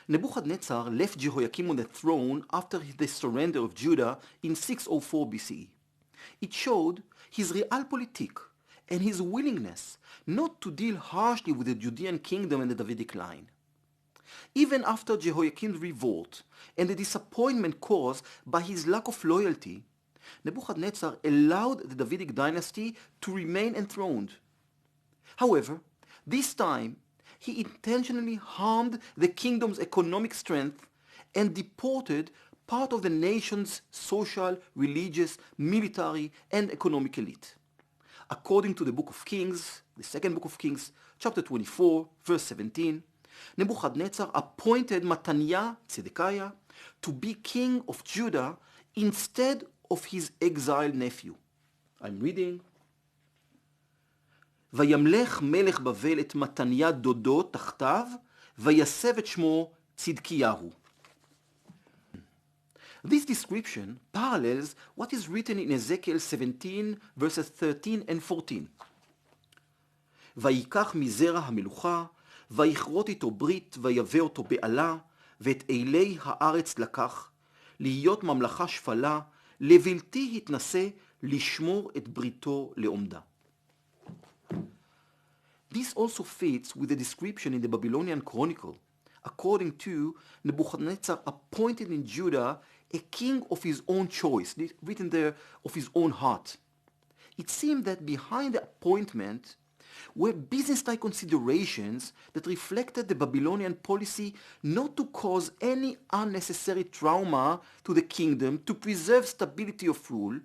Nebuchadnezzar left Jehoiakim on the throne after the surrender of Judah in 604 BCE. It showed his realpolitik and his willingness not to deal harshly with the Judean kingdom and the Davidic line. Even after Jehoiakim's revolt and the disappointment caused by his lack of loyalty, Nebuchadnezzar allowed the Davidic dynasty to remain enthroned. However, this time he intentionally harmed the kingdom's economic strength and deported part of the nation's social, religious, military, and economic elite. According to the Book of Kings, the second Book of Kings, chapter 24, verse 17, Nebuchadnezzar appointed Mattaniah, Zedekiah, to be king of Judah instead of his exiled nephew. I'm reading. וימלך מלך בבל את מתניה דודו תחתיו, ויסב את שמו צדקיהו. This description parallels what is written in Ezekiel 17 verses 13 and 14. ויקח מזרע המלוכה, ויכרות איתו ברית, ויבא אותו בעלה, ואת אלי הארץ לקח, להיות ממלכה שפלה, לבלתי התנשא, לשמור את בריתו לעומדה. This also fits with the description in the Babylonian Chronicle, according to Nebuchadnezzar appointed in Judah a king of his own choice, written there, of his own heart. It seemed that behind the appointment were business-like considerations that reflected the Babylonian policy not to cause any unnecessary trauma to the kingdom, to preserve stability of rule,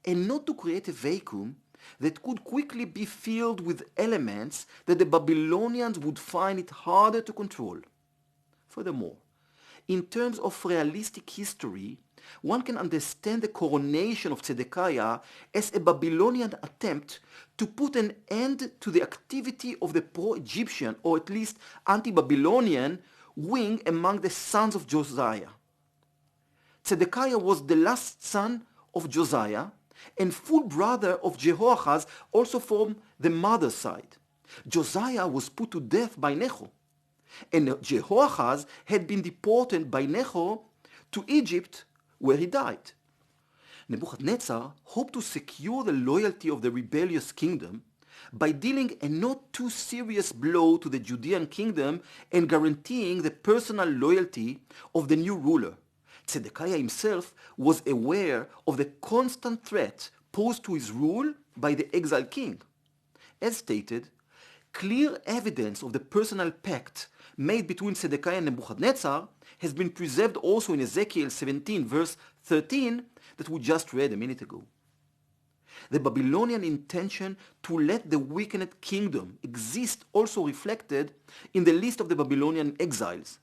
and not to create a vacuum that could quickly be filled with elements that the Babylonians would find it harder to control. Furthermore, in terms of realistic history, one can understand the coronation of Zedekiah as a Babylonian attempt to put an end to the activity of the pro-Egyptian, or at least anti-Babylonian, wing among the sons of Josiah. Zedekiah was the last son of Josiah and full brother of Jehoahaz, also from the mother's side. Josiah was put to death by Necho, and Jehoahaz had been deported by Necho to Egypt, where he died. Nebuchadnezzar hoped to secure the loyalty of the rebellious kingdom by dealing a not too serious blow to the Judean kingdom and guaranteeing the personal loyalty of the new ruler. Zedekiah himself was aware of the constant threat posed to his rule by the exiled king. As stated, clear evidence of the personal pact made between Zedekiah and Nebuchadnezzar has been preserved also in Ezekiel 17 verse 13 that we just read a minute ago. The Babylonian intention to let the weakened kingdom exist also reflected in the list of the Babylonian exiles.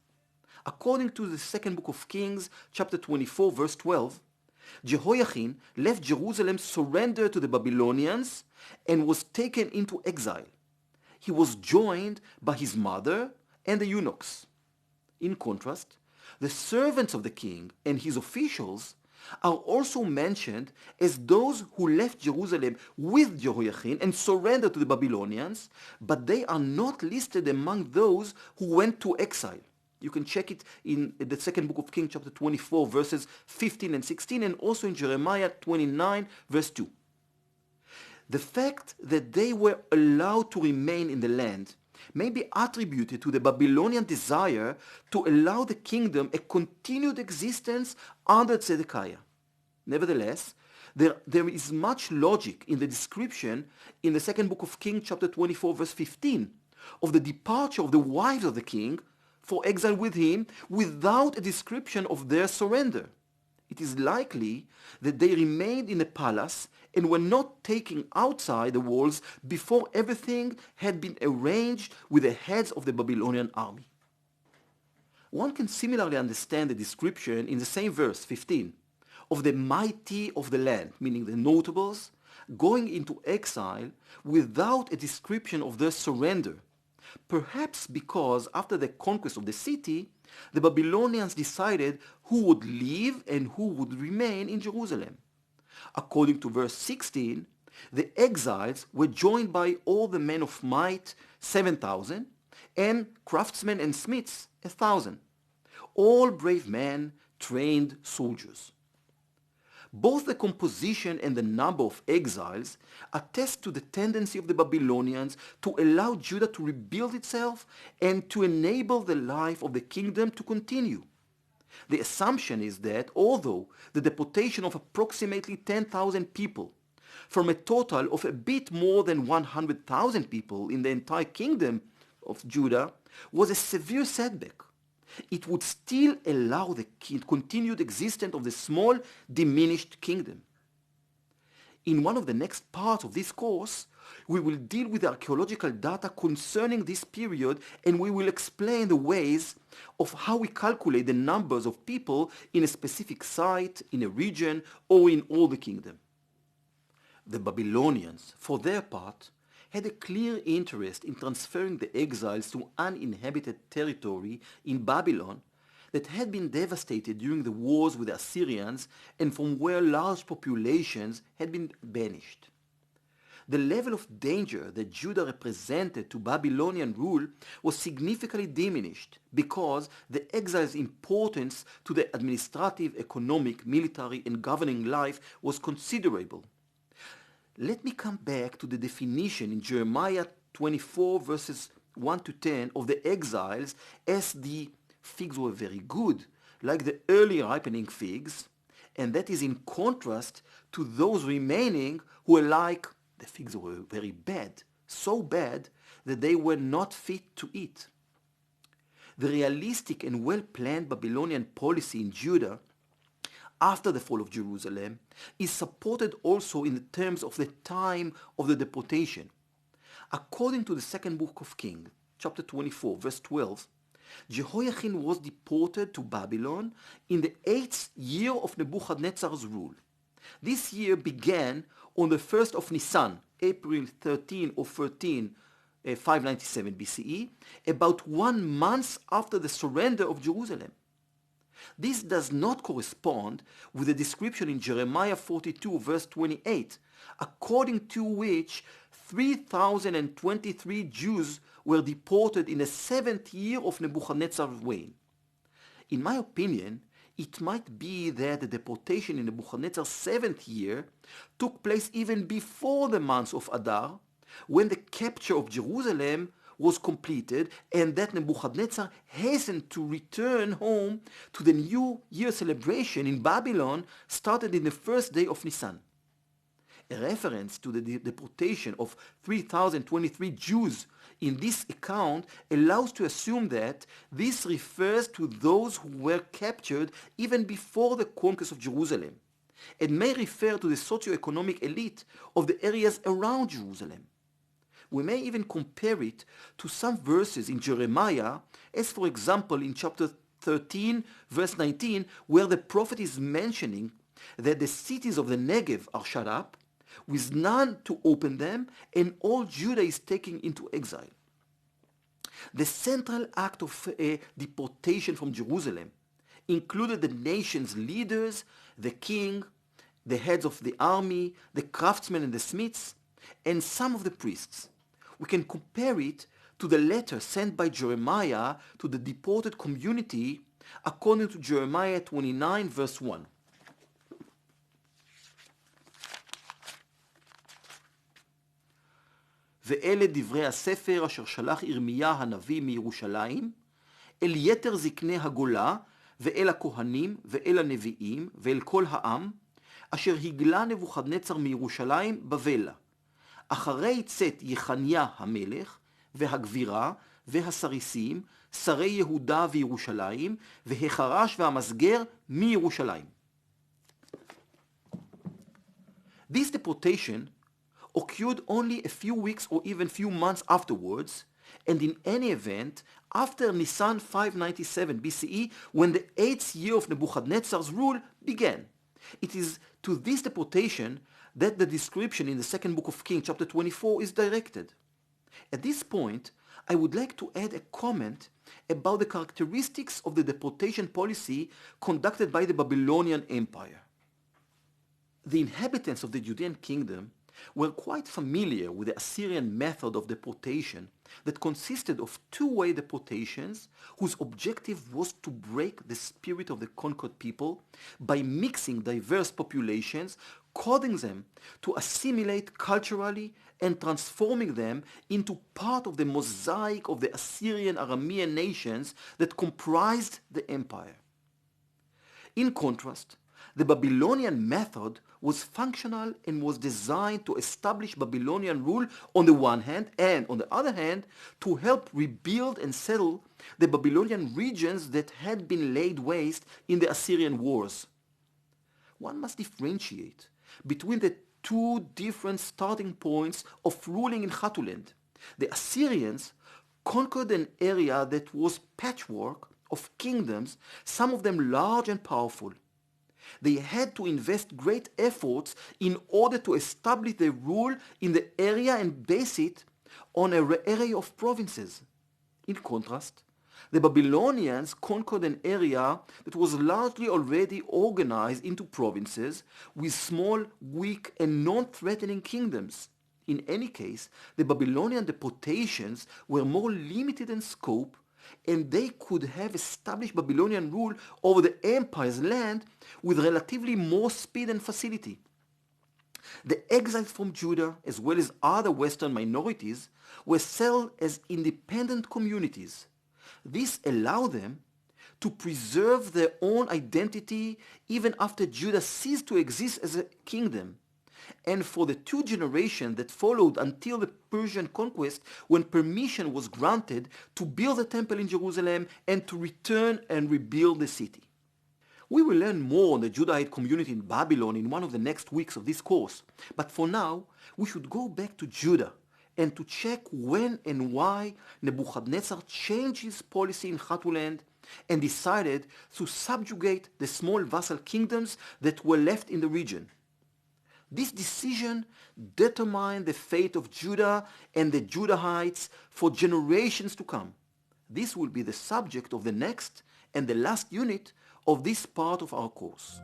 According to the second book of Kings, chapter 24, verse 12, Jehoiachin left Jerusalem, surrendered to the Babylonians, and was taken into exile. He was joined by his mother and the eunuchs. In contrast, the servants of the king and his officials are also mentioned as those who left Jerusalem with Jehoiachin and surrendered to the Babylonians, but they are not listed among those who went to exile. You can check it in the second book of Kings, chapter 24, verses 15 and 16, and also in Jeremiah 29, verse 2. The fact that they were allowed to remain in the land may be attributed to the Babylonian desire to allow the kingdom a continued existence under Zedekiah. Nevertheless, there is much logic in the description in the second book of Kings, chapter 24, verse 15, of the departure of the wives of the king for exile with him without a description of their surrender. It is likely that they remained in the palace and were not taken outside the walls before everything had been arranged with the heads of the Babylonian army. One can similarly understand the description in the same verse, 15, of the mighty of the land, meaning the notables, going into exile without a description of their surrender, perhaps because after the conquest of the city, the Babylonians decided who would leave and who would remain in Jerusalem. According to verse 16, the exiles were joined by all the men of might, 7,000, and craftsmen and smiths, 1,000. all brave men, trained soldiers. Both the composition and the number of exiles attest to the tendency of the Babylonians to allow Judah to rebuild itself and to enable the life of the kingdom to continue. The assumption is that although the deportation of approximately 10,000 people from a total of a bit more than 100,000 people in the entire kingdom of Judah was a severe setback, it would still allow the continued existence of the small, diminished kingdom. In one of the next parts of this course, we will deal with archaeological data concerning this period, and we will explain the ways of how we calculate the numbers of people in a specific site, in a region, or in all the kingdom. The Babylonians, for their part, had a clear interest in transferring the exiles to uninhabited territory in Babylon that had been devastated during the wars with the Assyrians and from where large populations had been banished. The level of danger that Judah represented to Babylonian rule was significantly diminished because the exiles' importance to the administrative, economic, military, and governing life was considerable. Let me come back to the definition in Jeremiah 24 verses 1 to 10 of the exiles as the figs were very good, like the early ripening figs, and that is in contrast to those remaining who were like the figs were very bad, so bad that they were not fit to eat. The realistic and well-planned Babylonian policy in Judah after the fall of Jerusalem is supported also in the terms of the time of the deportation. According to the second book of Kings, chapter 24, verse 12, Jehoiachin was deported to Babylon in the 8th year of Nebuchadnezzar's rule. This year began on the 1st of Nisan, April 13 or 13, 597 BCE, about 1 month after the surrender of Jerusalem. This does not correspond with the description in Jeremiah 42 verse 28, according to which 3,023 Jews were deported in the 7th year of Nebuchadnezzar's reign. In my opinion, it might be that the deportation in Nebuchadnezzar's 7th year took place even before the month of Adar, when the capture of Jerusalem was completed, and that Nebuchadnezzar hastened to return home to the New Year celebration in Babylon started in the first day of Nisan. A reference to the deportation of 3,023 Jews in this account allows to assume that this refers to those who were captured even before the conquest of Jerusalem, and may refer to the socio-economic elite of the areas around Jerusalem. We may even compare it to some verses in Jeremiah, as for example in chapter 13, verse 19, where the prophet is mentioning that the cities of the Negev are shut up, with none to open them, and all Judah is taken into exile. The central act of deportation from Jerusalem included the nation's leaders, the king, the heads of the army, the craftsmen and the smiths, and some of the priests. We can compare it to the letter sent by Jeremiah to the deported community according to Jeremiah 29 verse 1. ואלה דברי הספר אשר שלח ירמיה הנביא מירושלים אל יתר זקני הגולה ואל הכהנים ואל הנביאים ואל כל העם אשר הגלה נבוכדנצר מירושלים בבלה אחרי צאת יחניה המלך והגבירה והסריסים שרי יהודה וירושלים והחרש והמסגר מירושלים. This deportation occurred only a few weeks or even few months afterwards, and in any event, after Nisan 597 BCE, when the 8th year of Nebuchadnezzar's rule began. It is to this deportation that the description in the second book of Kings, chapter 24, is directed. At this point, I would like to add a comment about the characteristics of the deportation policy conducted by the Babylonian Empire. The inhabitants of the Judean kingdom We're quite familiar with the Assyrian method of deportation that consisted of two-way deportations whose objective was to break the spirit of the conquered people by mixing diverse populations, coding them to assimilate culturally and transforming them into part of the mosaic of the Assyrian Aramean nations that comprised the empire. In contrast, the Babylonian method was functional and was designed to establish Babylonian rule on the one hand and on the other hand to help rebuild and settle the Babylonian regions that had been laid waste in the Assyrian wars. One must differentiate between the two different starting points of ruling in Hatuland. The Assyrians conquered an area that was patchwork of kingdoms, some of them large and powerful. They had to invest great efforts in order to establish their rule in the area and base it on an array of provinces. In contrast, the Babylonians conquered an area that was largely already organized into provinces with small, weak, and non-threatening kingdoms. In any case, the Babylonian deportations were more limited in scope, and they could have established Babylonian rule over the empire's land with relatively more speed and facility. The exiles from Judah, as well as other Western minorities, were settled as independent communities. This allowed them to preserve their own identity even after Judah ceased to exist as a kingdom. And for the two generations that followed until the Persian conquest, when permission was granted to build a temple in Jerusalem and to return and rebuild the city. We will learn more on the Judahite community in Babylon in one of the next weeks of this course, but for now, we should go back to Judah and to check when and why Nebuchadnezzar changed his policy in Hatuland and decided to subjugate the small vassal kingdoms that were left in the region. This decision determined the fate of Judah and the Judahites for generations to come. This will be the subject of the next and the last unit of this part of our course.